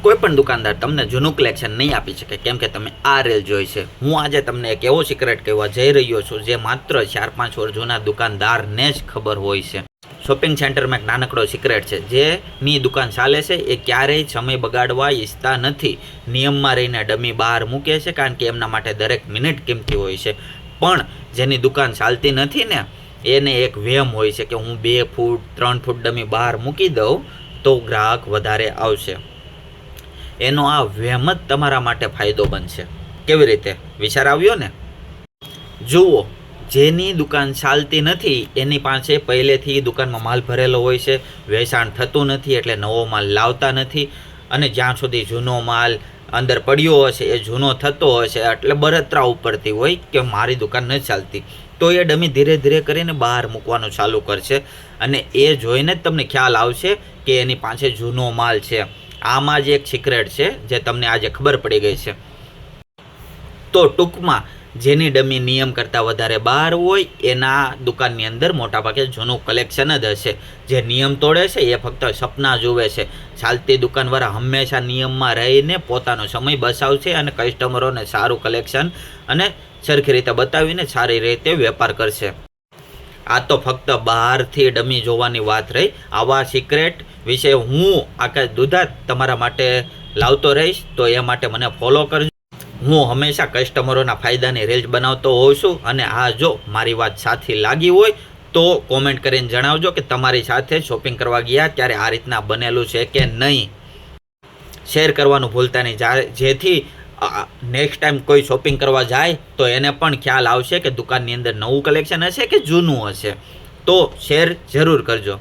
કોઈ પણ દુકાનદાર તમને જૂનું કલેક્શન નહીં આપી શકે, કેમ કે તમે આ રેલ જોઈ છે. હું આજે તમને એક એવો સિક્રેટ કહેવા જઈ રહ્યો છું જે માત્ર 4-5 વર્ષ જૂના દુકાનદારને જ ખબર હોય છે. શોપિંગ સેન્ટરમાં એક નાનકડો સિક્રેટ છે. જેની દુકાન ચાલે છે એ ક્યારેય સમય બગાડવા ઈચ્છતા નથી. નિયમમાં રહીને ડમી બહાર મૂકે છે, કારણ કે એમના માટે દરેક મિનિટ કિંમતી હોય છે. પણ જેની દુકાન ચાલતી નથી ને, એને એક વહેમ હોય છે કે હું 2 ફૂટ 3 ફૂટ ડમી બહાર મૂકી દઉં તો ગ્રાહક વધારે આવશે. એનો આ વહેમ જ તમારા માટે ફાયદો બનશે. કેવી રીતે? વિચાર આવ્યો ને? જુઓ, જેની દુકાન ચાલતી નથી એની પાસે પહેલેથી દુકાનમાં માલ ભરેલો હોય છે, વેચાણ થતું નથી એટલે નવો માલ લાવતા નથી, અને જ્યાં સુધી જૂનો માલ અંદર પડ્યો હશે એ જૂનો થતો હશે એટલે બળતરા ઉપરથી હોય કે મારી દુકાન નથી ચાલતી, તો એ ડમી ધીરે ધીરે કરીને બહાર મૂકવાનું ચાલુ કરશે. અને એ જોઈને જ તમને ખ્યાલ આવશે કે એની પાસે જૂનો માલ છે. આમાં જ એક સિક્રેટ છે જે તમને આજે ખબર પડી ગઈ છે. તો ટૂંકમાં જેની ડમી નિયમ કરતાં વધારે બહાર હોય એના દુકાનની અંદર મોટાભાગે જૂનું કલેક્શન જ હશે. જે નિયમ તોડે છે એ ફક્ત સપના જુએ છે. ચાલતી દુકાનવાળા હંમેશા નિયમમાં રહીને પોતાનો સમય બચાવશે અને કસ્ટમરોને સારું કલેક્શન અને સરખી રીતે બતાવીને સારી રીતે વેપાર કરશે. આ તો ફક્ત બહારથી ડમી જોવાની વાત રહી. આવા સિક્રેટ વિશે હું આખા દુધા તમારા માટે લાવતો રહીશ, તો એ માટે મને ફોલો કરજો. હું હંમેશા કસ્ટમરોના ફાયદાની રીલ્સ બનાવતો હોઉં છું. અને આ જો મારી વાત સાથી લાગી હોય તો કોમેન્ટ કરીને જણાવજો કે તમારી સાથે શોપિંગ કરવા ગયા ત્યારે આ રીતના બનેલું છે કે નહીં. શેર કરવાનું ભૂલતા નહીં, જેથી નેક્સ્ટ ટાઈમ કોઈ શોપિંગ કરવા જાય તો એને પણ ખ્યાલ આવશે કે દુકાનની અંદર નવું કલેક્શન હશે કે જૂનું હશે. તો શેર જરૂર કરજો.